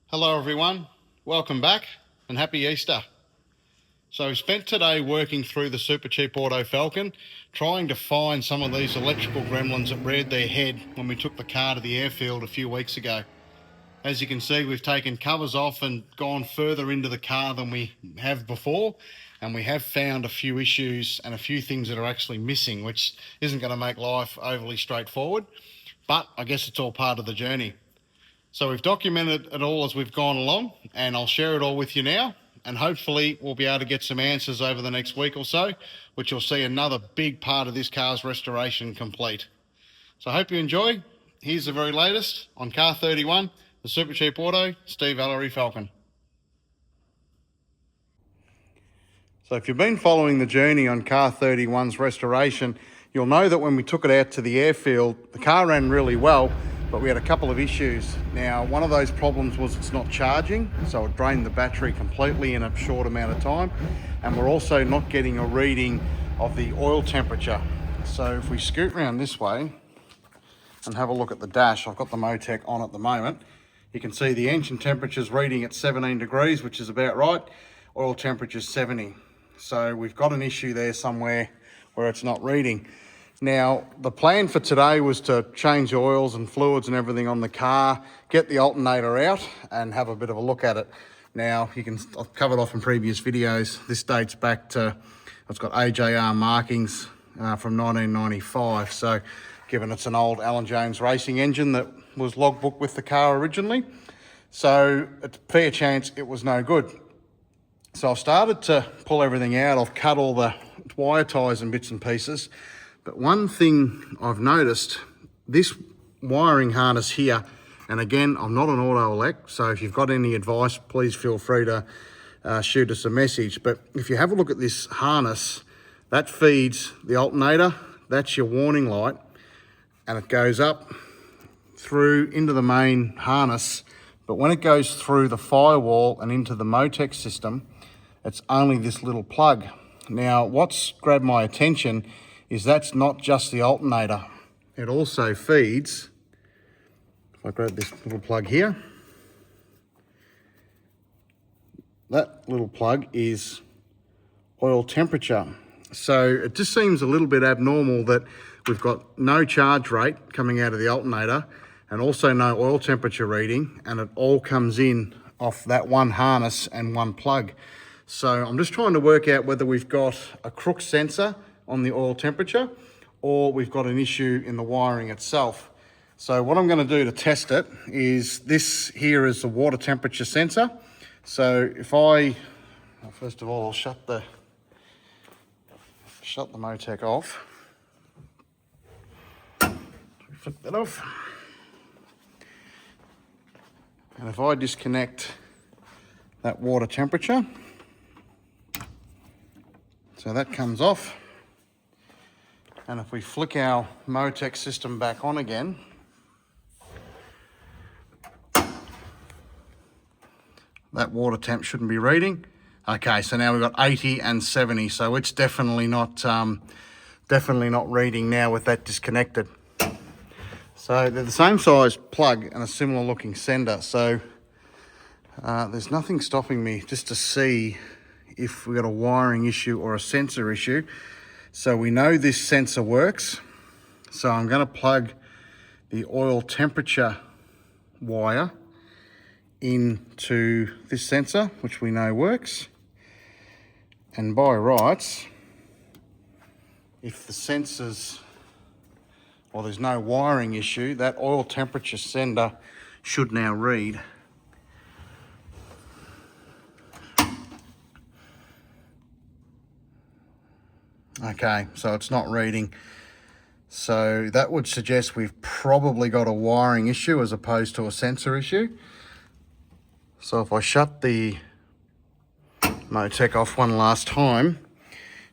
Hello everyone, welcome back and happy Easter. So we spent today working through the Supercheap Auto Falcon, trying to find some of these electrical gremlins that reared their head when we took the car to the airfield a few weeks ago. As you can see, we've taken covers off and gone further into the car than we have before, and we have found a few issues and a few things that are actually missing, which isn't going to make life overly straightforward, but I guess it's all part of the journey. So we've documented it all as we've gone along, and I'll share it all with you now, and hopefully we'll be able to get some answers over the next week or so, which will see another big part of this car's restoration complete. So I hope you enjoy. Here's the very latest on Car 31, the Supercheap Auto, Steve Ellery Falcon. So if you've been following the journey on Car 31's restoration, you'll know that when we took it out to the airfield, the car ran really well, but we had a couple of issues. Now, one of those problems was it's not charging, so it drained the battery completely in a short amount of time. And we're also not getting a reading of the oil temperature. So if we scoot around this way and have a look at the dash, I've got the Motec on at the moment. You can see the engine temperature's reading at 17 degrees, which is about right. Oil temperature's 70. So we've got an issue there somewhere where it's not reading. Now, the plan for today was to change the oils and fluids and everything on the car, get the alternator out and have a bit of a look at it. Now, I've covered off in previous videos. This dates back to, it's got AJR markings from 1995. So, given it's an old Alan Jones racing engine that was logbooked with the car originally. So, it's a fair chance it was no good. So, I've started to pull everything out. I've cut all the wire ties and bits and pieces. But one thing I've noticed, this wiring harness here, and again, I'm not an auto elect, so if you've got any advice, please feel free to shoot us a message. But if you have a look at this harness, that feeds the alternator, that's your warning light, and it goes up through into the main harness. But when it goes through the firewall and into the Motec system, it's only this little plug. Now, what's grabbed my attention is that's not just the alternator. It also feeds, if I grab this little plug here, that little plug is oil temperature. So it just seems a little bit abnormal that we've got no charge rate coming out of the alternator and also no oil temperature reading, and it all comes in off that one harness and one plug. So I'm just trying to work out whether we've got a crook sensor on the oil temperature, or we've got an issue in the wiring itself. So what I'm going to do to test it is, this here is the water temperature sensor. So if first of all, I'll shut the Motec off. Flip that off. And if I disconnect that water temperature, so that comes off. And if we flick our Motec system back on again, that water temp shouldn't be reading. Okay, so now we've got 80 and 70, so it's definitely not reading now with that disconnected. So they're the same size plug and a similar looking sender. So there's nothing stopping me just to see if we've got a wiring issue or a sensor issue. So we know this sensor works. So I'm going to plug the oil temperature wire into this sensor, which we know works. And by rights, if the sensors, or there's no wiring issue, that oil temperature sender should now read. Okay, so it's not reading. So that would suggest we've probably got a wiring issue as opposed to a sensor issue. So if I shut the Motec off one last time,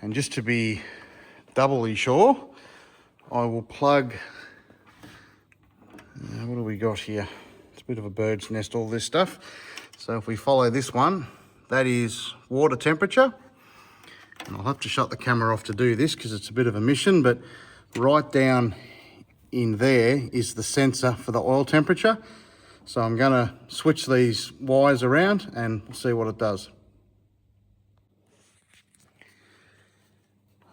and just to be doubly sure, I will plug, what do we got here? It's a bit of a bird's nest, all this stuff. So if we follow this one, that is water temperature. And I'll have to shut the camera off to do this because it's a bit of a mission, but right down in there is the sensor for the oil temperature. So I'm going to switch these wires around and we'll see what it does.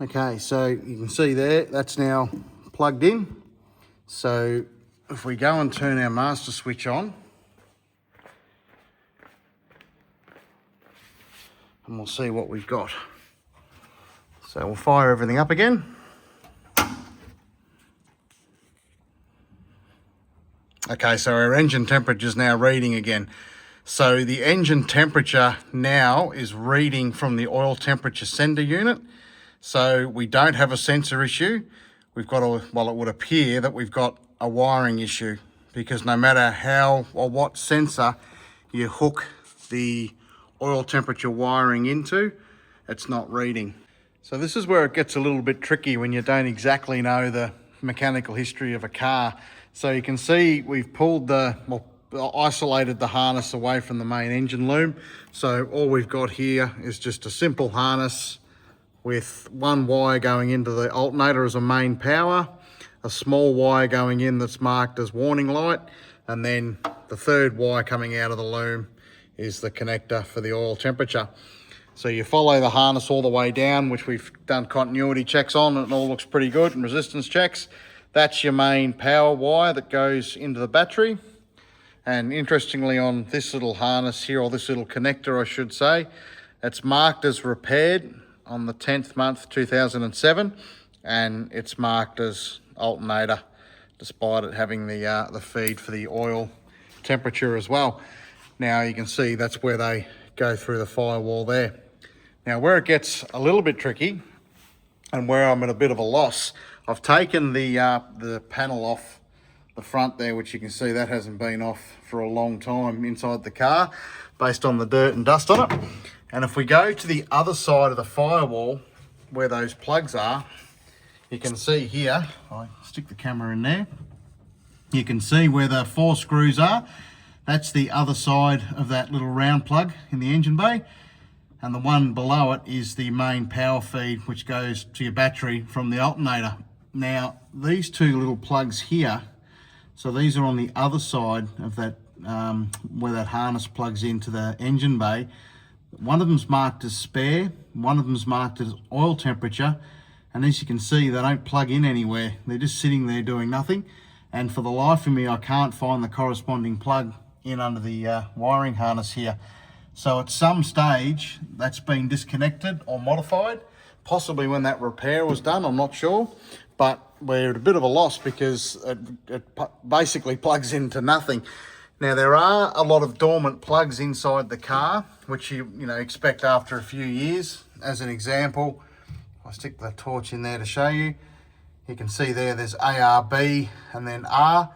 Okay, so you can see there, that's now plugged in. So if we go and turn our master switch on, and we'll see what we've got. So we'll fire everything up again. Okay, so our engine temperature is now reading again. So the engine temperature now is reading from the oil temperature sender unit. So we don't have a sensor issue. We've got a, well, it would appear that we've got a wiring issue, because no matter how or what sensor you hook the oil temperature wiring into, it's not reading. So this is where it gets a little bit tricky when you don't exactly know the mechanical history of a car. So you can see we've pulled isolated the harness away from the main engine loom. So all we've got here is just a simple harness with one wire going into the alternator as a main power, a small wire going in that's marked as warning light, and then the third wire coming out of the loom is the connector for the oil temperature. So you follow the harness all the way down, which we've done continuity checks on, and it all looks pretty good, and resistance checks. That's your main power wire that goes into the battery. And interestingly, on this little harness here, or this little connector I should say, it's marked as repaired on the 10th month 2007, and it's marked as alternator, despite it having the feed for the oil temperature as well. Now you can see that's where they go through the firewall there. Now where it gets a little bit tricky and where I'm at a bit of a loss, I've taken the panel off the front there, which you can see that hasn't been off for a long time inside the car based on the dirt and dust on it. And if we go to the other side of the firewall where those plugs are, you can see here, I stick the camera in there, you can see where the 4 screws are. That's the other side of that little round plug in the engine bay. And the one below it is the main power feed, which goes to your battery from the alternator. Now, these two little plugs here, so these are on the other side of that, where that harness plugs into the engine bay. One of them's marked as spare, one of them's marked as oil temperature, and as you can see, they don't plug in anywhere. They're just sitting there doing nothing. And for the life of me, I can't find the corresponding plug in under the wiring harness here. So at some stage, that's been disconnected or modified, possibly when that repair was done, I'm not sure. But we're at a bit of a loss because it basically plugs into nothing. Now there are a lot of dormant plugs inside the car, which you expect after a few years. As an example, I'll stick the torch in there to show you. You can see there's ARB and then R.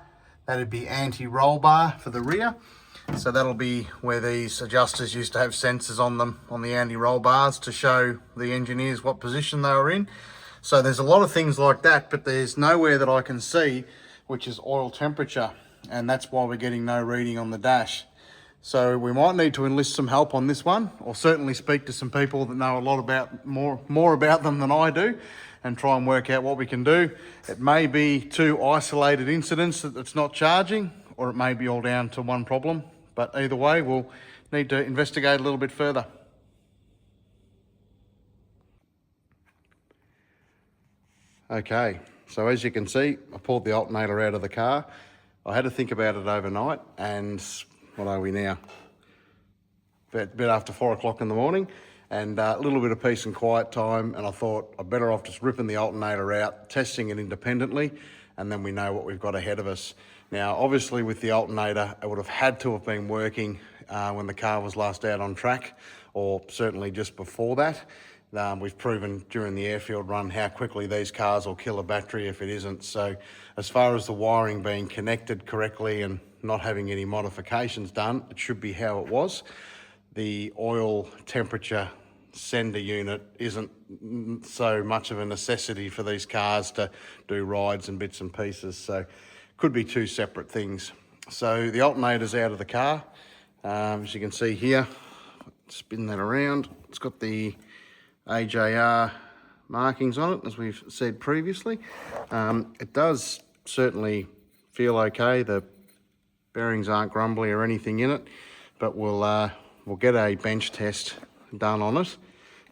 That'd be anti-roll bar for the rear. So that'll be where these adjusters used to have sensors on them, on the anti-roll bars, to show the engineers what position they were in. So there's a lot of things like that, but there's nowhere that I can see which is oil temperature, and that's why we're getting no reading on the dash. So we might need to enlist some help on this one, or certainly speak to some people that know a lot about more about them than I do, and try and work out what we can do. It may be 2 isolated incidents that it's not charging, or it may be all down to one problem. But either way, we'll need to investigate a little bit further. Okay, so as you can see, I pulled the alternator out of the car. I had to think about it overnight, and what are we now? A bit after 4 o'clock in the morning, and a little bit of peace and quiet time, and I thought I'm better off just ripping the alternator out, testing it independently, and then we know what we've got ahead of us. Now, obviously with the alternator, it would have had to have been working when the car was last out on track, or certainly just before that. We've proven during the airfield run how quickly these cars will kill a battery if it isn't. So as far as the wiring being connected correctly and not having any modifications done, it should be how it was. The oil temperature sender unit isn't so much of a necessity for these cars to do rides and bits and pieces. So could be 2 separate things. So the alternator's out of the car. As you can see here, spin that around. It's got the AJR markings on it, as we've said previously. It does certainly feel okay. The Bearings aren't grumbly or anything in it, but we'll get a bench test done on it,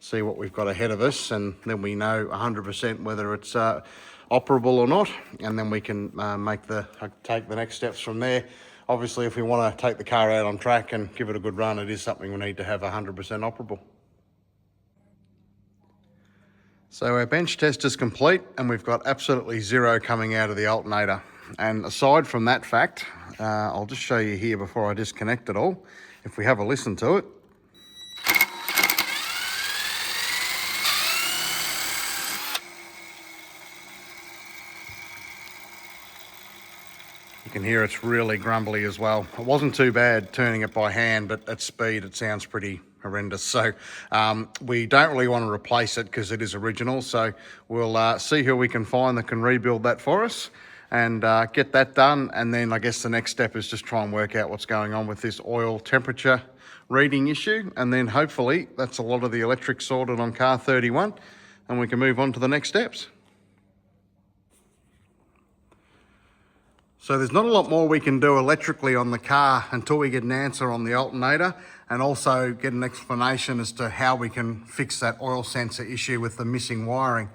see what we've got ahead of us, and then we know 100% whether it's operable or not, and then we can take the next steps from there. Obviously, if we want to take the car out on track and give it a good run, it is something we need to have 100% operable. So our bench test is complete, and we've got absolutely zero coming out of the alternator. And aside from that fact, I'll just show you here before I disconnect it all. If we have a listen to it, you can hear it's really grumbly as well. It wasn't too bad turning it by hand, but at speed it sounds pretty horrendous. So we don't really want to replace it because it is original. So we'll see who we can find that can rebuild that for us and get that done. And then I guess the next step is just try and work out what's going on with this oil temperature reading issue. And then hopefully that's a lot of the electrics sorted on car 31 and we can move on to the next steps. So there's not a lot more we can do electrically on the car until we get an answer on the alternator and also get an explanation as to how we can fix that oil sensor issue with the missing wiring.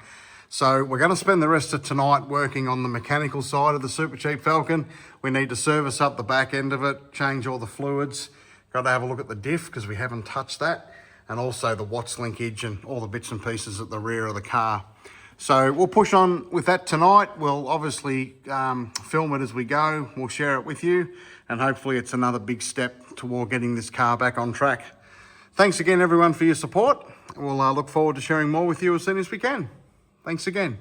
So we're going to spend the rest of tonight working on the mechanical side of the Supercheap Falcon. We need to service up the back end of it, change all the fluids, got to have a look at the diff because we haven't touched that, and also the watch linkage and all the bits and pieces at the rear of the car. So we'll push on with that tonight. We'll obviously film it as we go. We'll share it with you, and hopefully it's another big step toward getting this car back on track. Thanks again, everyone, for your support. We'll look forward to sharing more with you as soon as we can. Thanks again.